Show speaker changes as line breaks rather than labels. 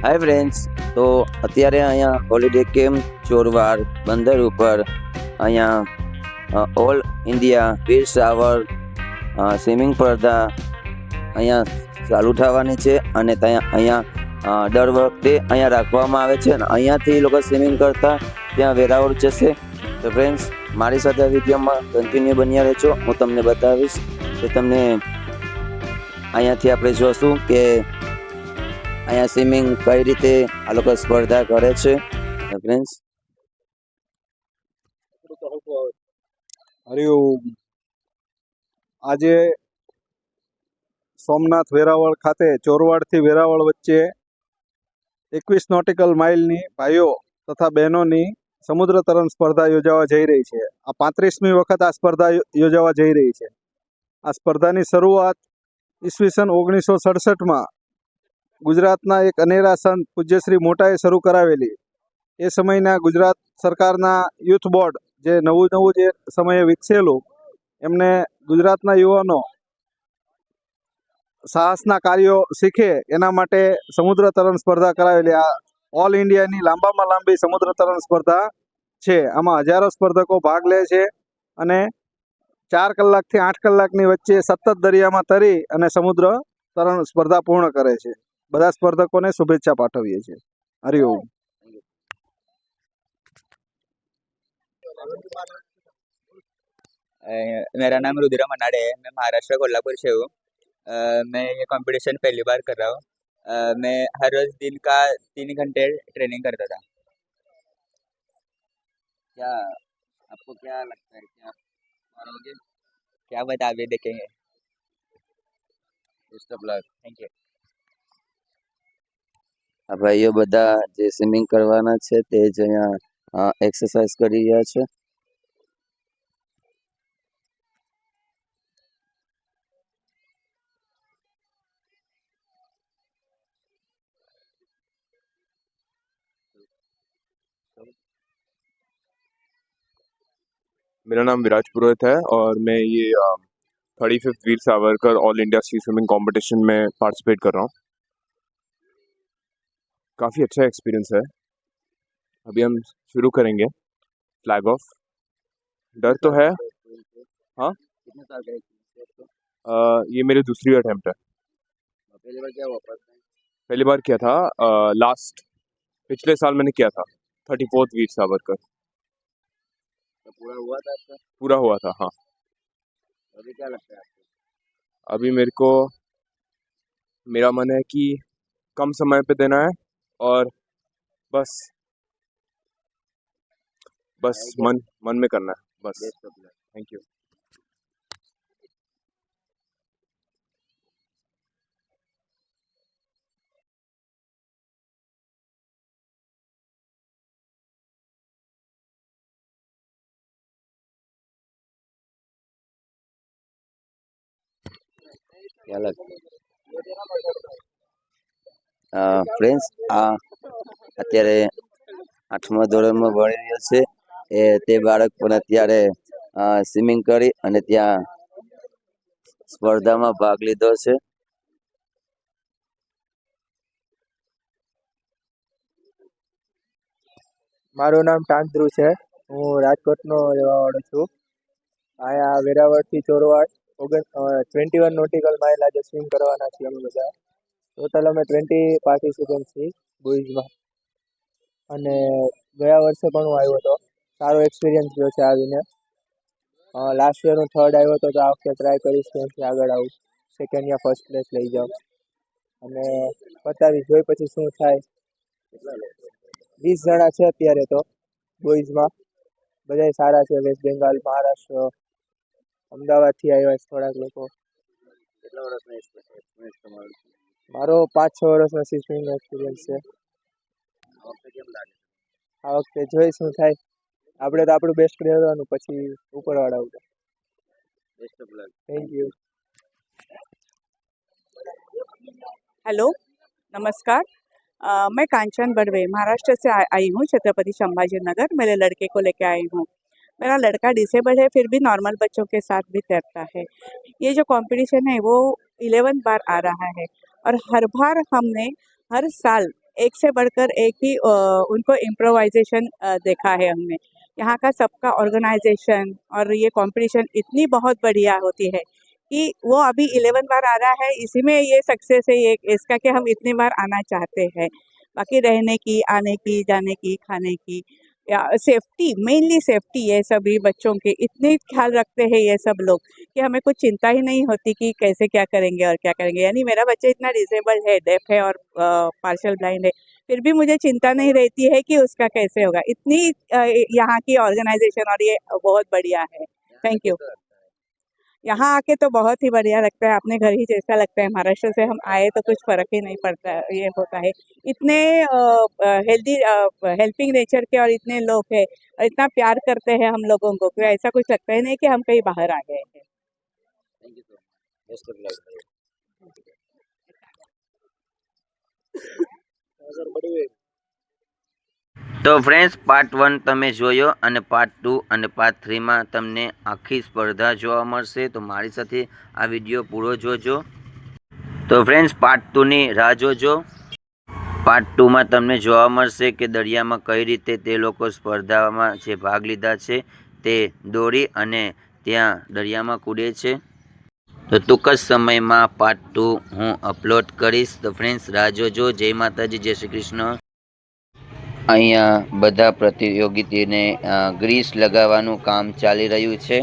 Hi friends, તો અત્યારે અહીંયા હોલિડે કેમ્પ ચોરવાડ બંદર ઉપર અહીંયા ઓલ ઇન્ડિયા વીર સાવર સ્વિમિંગ સ્પર્ધા અહીંયા ચાલુ થવાની છે અને ત્યાં અહીંયા દર વખતે અહીંયા રાખવામાં આવે છે અને અહીંયાથી લોકો સ્વિમિંગ કરતા ત્યાં વેરાવળ જશે. તો ફ્રેન્ડ્સ, મારી સાથે આ વિડીયોમાં કન્ટિન્યુ બન્યા રહેજો. હું તમને બતાવીશ કે તમને અહીંયાથી આપણે જોશું કે અહીંયા સ્વિમિંગ કઈ રીતે આ લોકો સ્પર્ધા કરે છે. ફ્રેન્ડ્સ,
હરિઓમ. આજે સોમનાથ વેરાવળ ખાતે ચોરવાડથી વેરાવળ વચ્ચે 21 નોટિકલ માઇલની ભાઈઓ તથા બહેનોની સમુદ્ર તરણ સ્પર્ધા યોજાવા જઈ રહી છે. આ 35મી વખત આ સ્પર્ધા યોજાવા જઈ રહી છે. આ સ્પર્ધાની શરૂઆત ઈસવીસન 1967માં ગુજરાતના એક અનેરા સંત પૂજ્યશ્રી મોટાએ શરૂ કરાવેલી. એ સમયના ગુજરાત સરકારના યુથ બોર્ડ, જે નવું જે સમયે વિકસેલું, એમને ગુજરાતના યુવાનો સાહસના કાર્યો શીખે એના માટે સમુદ્ર તરણ સ્પર્ધા કરાવેલી. આ ઓલ ઇન્ડિયાની લાંબામાં લાંબી સમુદ્ર તરણ સ્પર્ધા છે. આમાં હજારો સ્પર્ધકો ભાગ લે છે અને 4 કલાકથી 8 કલાકની વચ્ચે સતત દરિયામાં તરી અને સમુદ્ર તરણ સ્પર્ધા પૂર્ણ કરે છે. બધા સ્પર્ધકોને શુભેચ્છા પાઠવીએ છીએ. હરિઓમ.
मेरा नाम रुद्र मनाडे है। मैं महाराष्ट्र कोल्हापुर से हूँ। मैं ये कंपटीशन पहली बार कर रहा हूँ। मैं हर रोज दिन का 3 घंटे ट्रेनिंग करता था।
क्या आपको क्या लगता है कि आप मारोगे?
क्या बता, अभी देखेंगे।
Best of luck.
Thank you.
આ ભાઈઓ બધા જે સ્વિમિંગ કરવાના છે તે જ અહીંયા એક્સરસાઇઝ કરી રહ્યા છે.
मेरा नाम विराज पुरोहित है और मैं ये 35th Veer Savarkar all India sea swimming competition में पार्टिसिपेट कर रहा हूँ। काफ़ी अच्छा एक्सपीरियंस है। अभी हम शुरू करेंगे फ्लैग ऑफ। डर तो है, हाँ।
कितने साल का एक्सपीरियंस है?
ये मेरी दूसरी अटेम्प्ट है।
पहली बार क्या हुआ?
पहली बार किया था पिछले साल मैंने किया था 34th वीर सावरकर।
तो पूरा हुआ था आपका?
पूरा हुआ था, हाँ।
अभी क्या लगता है आपको?
अभी मेरा मन है कि कम समय पे देना है और बस मन में करना है बस। Thank you.
क्या लगता है? ફ્રેન્ડ્સ, આ અત્યારે 8મા ધોરણમાં ભણી રહ્યો છે તે બાળક પણ અત્યારે સ્વિમિંગ કરી અને ત્યાં સ્પર્ધામાં ભાગ લીધો છે.
મારું નામ ટાંકધ્રુવ છે. હું રાજકોટનો રહેવાવાળો છું. અહીંયા વેરાવળથી ચોરવાડ 21 નોટિકલ માઇલ આજે સ્વિમ કરવાના છીએ અમે બધા. ટોટલ અમે 20 પાર્ટિસિપન્ટ છીએ બોઈઝમાં. અને ગયા વર્ષે પણ હું આવ્યો હતો. સારો એક્સપિરિયન્સ રહ્યો છે આવીને. લાસ્ટ યર હું 3rd આવ્યો હતો, તો આ વખતે ટ્રાય કરીશ કે એનાથી આગળ આવું, 2nd યા 1st પ્લેસ લઈ જાઉં અને બતાવીશ. જોઈ પછી શું થાય. 20 જણા છે અત્યારે તો બોઈઝમાં. બધાય સારા છે. વેસ્ટ બેંગાલ, મહારાષ્ટ્ર, અમદાવાદથી આવ્યા છે થોડાક લોકો.
કેટલા વર્ષનો એક્સપિરિયન્સ તમારો?
મારો 5-6 વર્ષનો સ્વિમિંગનો એક્સપિરિયન્સ છે.
આ વખતે કેમ લાગે?
આ વખતે જોઈ શું થાય. આપણે તો આપણું બેસ્ટ રહેવાનું, પછી ઉપરવાળા ઉપર.
Best of luck.
Thank you.
Hello, नमस्कार। मैं कांचन बड़वे महाराष्ट्र से आई हूँ, छत्रपति संभाजी नगर। मेरे लड़के को लेके आई हूँ। मेरा लड़का डिसेबल है, फिर भी नॉर्मल बच्चों के साथ भी तैरता है। ये जो कंपटीशन है वो 11 बार आ रहा है और हर बार हमने हर साल एक से बढ़कर एक ही उनको इम्प्रोवाइजेशन देखा है हमने। यहाँ का सबका ऑर्गेनाइजेशन और ये कंपटीशन इतनी बहुत बढ़िया होती है कि वो अभी 11 बार आ रहा है, इसी में ये सक्सेस है ये इसका कि हम इतनी बार आना चाहते हैं। बाकी रहने की, आने की, जाने की, खाने की या सेफ्टी, मेनली सेफ्टी, ये सभी बच्चों के इतने ख्याल रखते हैं ये सब लोग कि हमें कुछ चिंता ही नहीं होती कि कैसे क्या करेंगे और क्या करेंगे। यानी मेरा बच्चा इतना डिसेबल्ड है, डेफ है और पार्शियल ब्लाइंड है, फिर भी मुझे चिंता नहीं रहती है कि उसका कैसे होगा। इतनी यहाँ की ऑर्गेनाइजेशन और ये बहुत बढ़िया है। Thank you. यहाँ आके तो बहुत ही बढ़िया लगता है, अपने घर ही जैसा लगता है। महाराष्ट्र से हम आए तो कुछ फर्क ही नहीं पड़ता है, ये होता है। इतने हेल्दी हेल्पिंग नेचर के और इतने लोग हैं और इतना प्यार करते हैं हम लोगों को कि ऐसा कुछ लगता ही नहीं कि हम कहीं बाहर आ गए हैं।
તો ફ્રેન્ડ્સ, પાર્ટ 1 તમે જોયો અને પાર્ટ 2 અને પાર્ટ 3માં તમને આખી સ્પર્ધા જોવા મળશે. તો મારી સાથે આ વિડીયો પૂરો જોજો. તો ફ્રેન્ડ્સ, પાર્ટ 2ની રાહ જોજો. પાર્ટ 2માં તમને જોવા મળશે કે દરિયામાં કઈ રીતે તે લોકો સ્પર્ધામાં જે ભાગ લીધા છે તે દોરી અને ત્યાં દરિયામાં કૂદે છે. તો ટૂંક જ સમયમાં પાર્ટ 2 હું અપલોડ કરીશ. તો ફ્રેન્ડ્સ, રાહ જોજો. જય માતાજી, જય શ્રી કૃષ્ણ. અહીંયા બધા પ્રતિયોગીને ગ્રીસ લગાવવાનું કામ ચાલી રહ્યું છે.